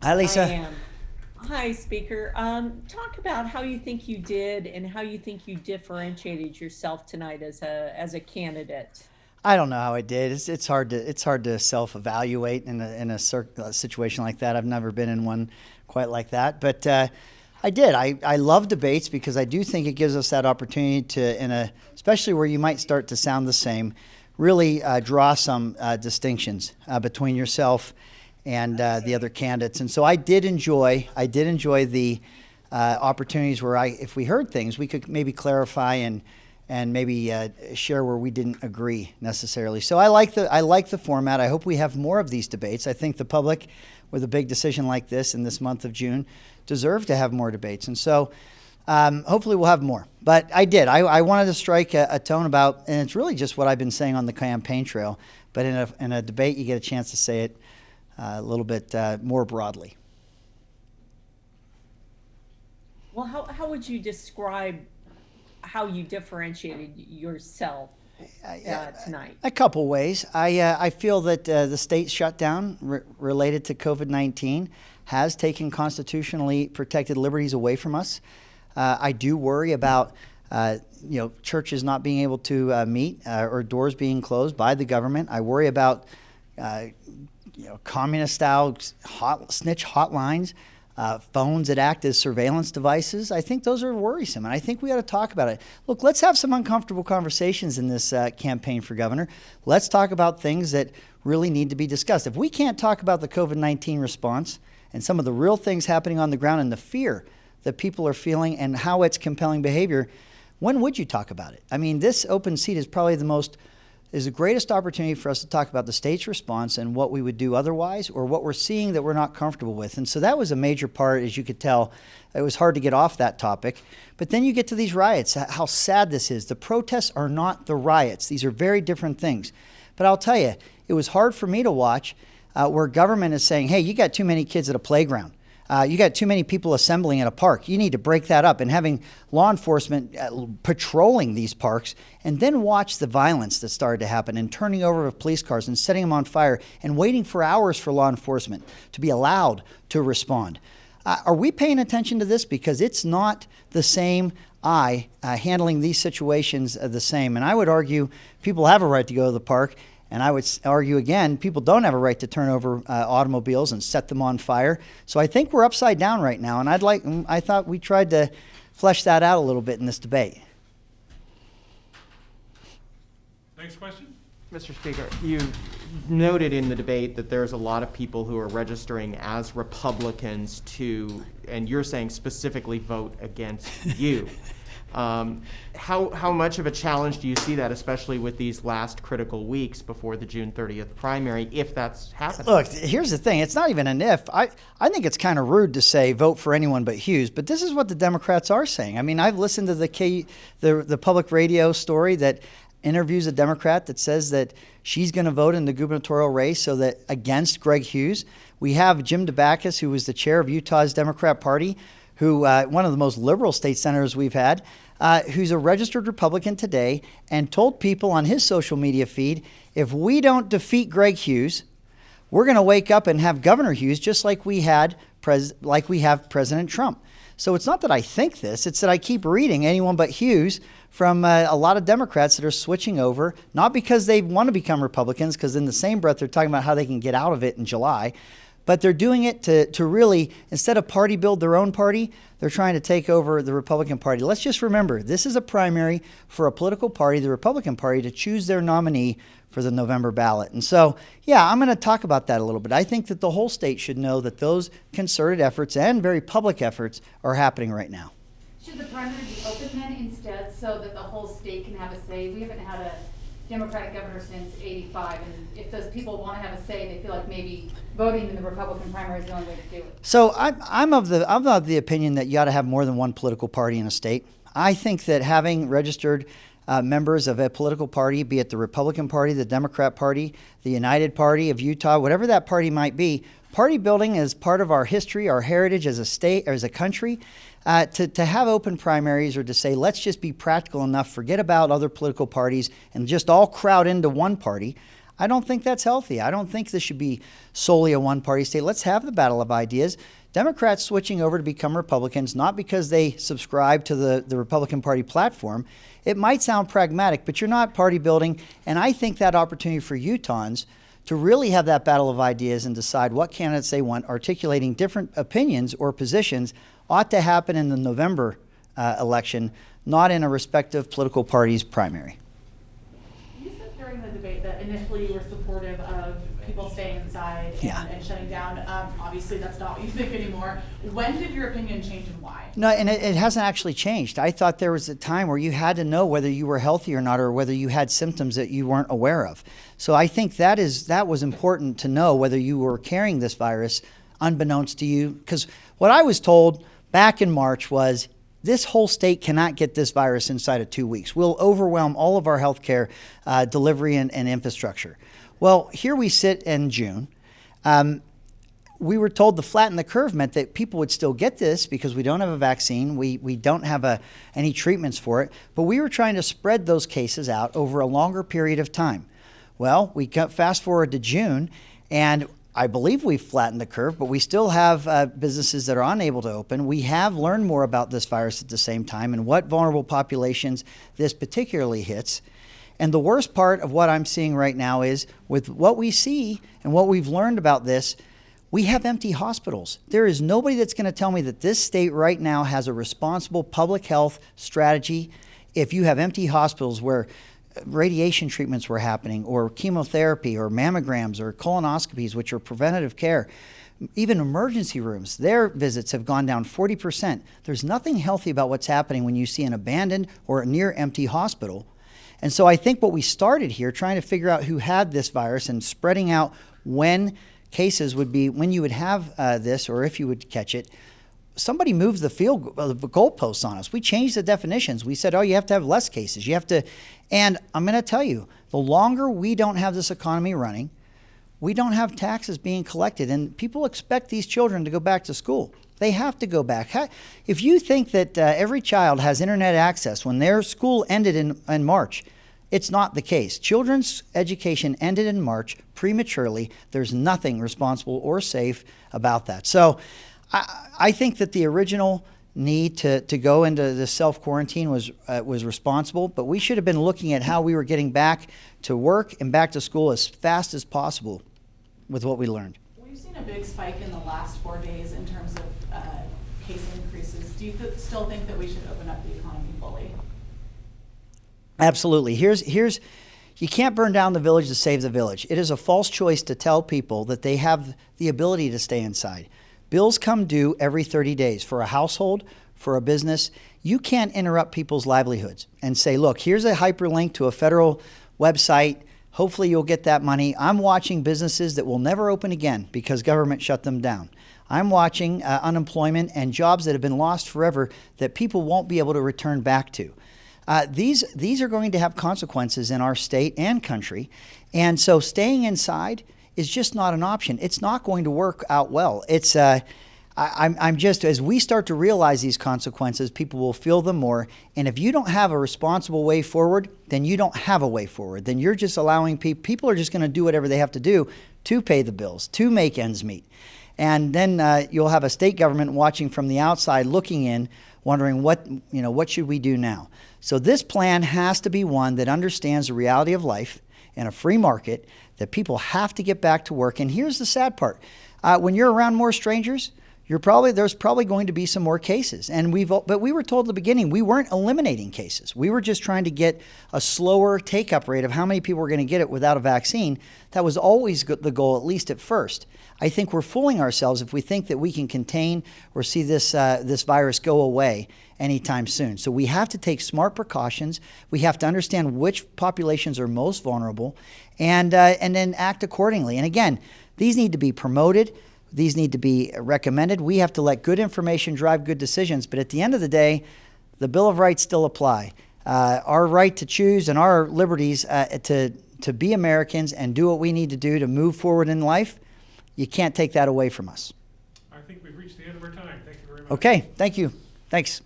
Hi, I Lisa. am. Hi, Speaker. Talk about how you think you did and how you think you differentiated yourself tonight as a candidate. I don't know how I did. It's hard to self-evaluate a situation like that. I've never been in one quite like that, but I did. I love debates because I do think it gives us that opportunity to, especially where you might start to sound the same, really draw some distinctions between yourself and the other candidates. And so I did enjoy the opportunities where if we heard things, we could maybe clarify and maybe share where we didn't agree necessarily. So I like the format. I hope we have more of these debates. I think the public, with a big decision like this in this month of June, deserve to have more debates. And so hopefully we'll have more. But I did. I wanted to strike a tone about, and it's really just what I've been saying on the campaign trail. But in a debate, you get a chance to say it a little bit more broadly. Well, how would you describe how you differentiated yourself tonight? A couple ways. I feel that the state shutdown related to COVID-19 has taken constitutionally protected liberties away from us. I do worry about churches not being able to meet or doors being closed by the government. I worry about communist-style snitch hotlines, phones that act as surveillance devices. I think those are worrisome, and I think we ought to talk about it. Look, let's have some uncomfortable conversations in this campaign for governor. Let's talk about things that really need to be discussed. If we can't talk about the COVID-19 response and some of the real things happening on the ground and the fear that people are feeling and how it's compelling behavior, when would you talk about it? I mean, this open seat is probably the greatest opportunity for us to talk about the state's response and what we would do otherwise, or what we're seeing that we're not comfortable with. And so that was a major part, as you could tell. It was hard to get off that topic. But then you get to these riots, how sad this is. The protests are not the riots. These are very different things. But I'll tell you, it was hard for me to watch where government is saying, hey, you got too many kids at a playground. You got too many people assembling at a park. You need to break that up, and having law enforcement patrolling these parks, and then watch the violence that started to happen and turning over of police cars and setting them on fire and waiting for hours for law enforcement to be allowed to respond. Are we paying attention to this? Because it's not the same handling these situations the same. And I would argue people have a right to go to the park. And I would argue again, people don't have a right to turn over automobiles and set them on fire. So I think we're upside down right now. And I thought we tried to flesh that out a little bit in this debate. Next question. Mr. Speaker, you noted in the debate that there's a lot of people who are registering as Republicans and you're saying specifically vote against you. How much of a challenge do you see that, especially with these last critical weeks before the June 30th primary, if that's happening? Look, here's the thing. It's not even an if. I think it's kind of rude to say vote for anyone but Hughes, but this is what the Democrats are saying. I mean, I've listened to the public radio story that interviews a Democrat that says that she's going to vote in the gubernatorial race against Greg Hughes. We have Jim DeBacchus, who was the chair of Utah's Democrat Party, who one of the most liberal state senators we've had, who's a registered Republican today, and told people on his social media feed, if we don't defeat Greg Hughes, we're going to wake up and have Governor Hughes just like we have President Trump. So it's not that I think this, it's that I keep reading anyone but Hughes from a lot of Democrats that are switching over, not because they want to become Republicans, because in the same breath they're talking about how they can get out of it in July, but they're doing it to really, instead of party build their own party, they're trying to take over the Republican Party. Let's just remember, this is a primary for a political party, the Republican Party, to choose their nominee for the November ballot. And so, yeah, I'm going to talk about that a little bit. I think that the whole state should know that those concerted efforts and very public efforts are happening right now. Should the primary be open then instead, so that the whole state can have a say? We haven't had a Democratic governor since '85, and if those people want to have a say, they feel like maybe voting in the Republican primary is the only way to do it. So I'm of the opinion that you ought to have more than one political party in a state. I think that having registered members of a political party, be it the Republican Party, the Democrat Party, the United Party of Utah, whatever that party might be, party building is part of our history, our heritage as a state, or as a country. To have open primaries, or to say, let's just be practical enough, forget about other political parties and just all crowd into one party, I don't think that's healthy. I don't think this should be solely a one-party state. Let's have the battle of ideas. Democrats switching over to become Republicans, not because they subscribe to the Republican Party platform. It might sound pragmatic, but you're not party building. And I think that opportunity for Utahns to really have that battle of ideas and decide what candidates they want, articulating different opinions or positions, ought to happen in the November election, not in a respective political party's primary. You said during the debate that initially you were supportive of people staying inside and shutting down. Obviously, that's not what you think anymore. When did your opinion change and why? No, and it hasn't actually changed. I thought there was a time where you had to know whether you were healthy or not, or whether you had symptoms that you weren't aware of. So I think that was important to know whether you were carrying this virus unbeknownst to you. Because what I was told back in March was, this whole state cannot get this virus inside of 2 weeks. We'll overwhelm all of our healthcare delivery and infrastructure. Well, here we sit in June. We were told to flatten the curve meant that people would still get this because we don't have a vaccine. We don't have any treatments for it. But we were trying to spread those cases out over a longer period of time. Well, we got fast forward to June, and I believe we've flattened the curve, but we still have businesses that are unable to open. We have learned more about this virus at the same time and what vulnerable populations this particularly hits. And the worst part of what I'm seeing right now is, with what we see and what we've learned about this, we have empty hospitals. There is nobody that's going to tell me that this state right now has a responsible public health strategy if you have empty hospitals where radiation treatments were happening, or chemotherapy, or mammograms, or colonoscopies, which are preventative care. Even emergency rooms, their visits have gone down 40%. There's nothing healthy about what's happening when you see an abandoned or a near empty hospital. And so I think what we started here, trying to figure out who had this virus and spreading out when cases would be, when you would have this, or if you would catch it, somebody moved the goalposts on us. We changed the definitions. We said, oh, you have to have less cases. You have to, and I'm going to tell you, the longer we don't have this economy running, we don't have taxes being collected, and people expect these children to go back to school. They have to go back. If you think that every child has internet access when their school ended in March, it's not the case. Children's education ended in March prematurely. There's nothing responsible or safe about that. So I think that the original need to go into this self-quarantine was responsible, but we should have been looking at how we were getting back to work and back to school as fast as possible with what we learned. We've seen a big spike in the last 4 days in terms of case increases. Do you still think that we should open up the economy fully? Absolutely. Here's you can't burn down the village to save the village. It is a false choice to tell people that they have the ability to stay inside. Bills come due every 30 days for a household, for a business. You can't interrupt people's livelihoods and say, look, here's a hyperlink to a federal website. Hopefully you'll get that money. I'm watching businesses that will never open again because government shut them down. I'm watching unemployment and jobs that have been lost forever that people won't be able to return back to. These are going to have consequences in our state and country. And so staying inside is just not an option. It's not going to work out well. I'm just, as we start to realize these consequences, people will feel them more. And if you don't have a responsible way forward, then you don't have a way forward. Then you're just allowing people are just going to do whatever they have to do to pay the bills, to make ends meet. And then you'll have a state government watching from the outside, looking in, wondering what should we do now? So this plan has to be one that understands the reality of life in a free market, that people have to get back to work. And here's the sad part. When you're around more strangers, there's probably going to be some more cases. But we were told at the beginning we weren't eliminating cases. We were just trying to get a slower take-up rate of how many people were going to get it without a vaccine. That was always the goal, at least at first. I think we're fooling ourselves if we think that we can contain or see this virus go away anytime soon. So we have to take smart precautions. We have to understand which populations are most vulnerable, and then act accordingly. And again, these need to be promoted. These need to be recommended. We have to let good information drive good decisions. But at the end of the day, the Bill of Rights still apply. Our right to choose and our liberties to be Americans and do what we need to do to move forward in life, you can't take that away from us. I think we've reached the end of our time. Thank you very much. Okay, thank you. Thanks.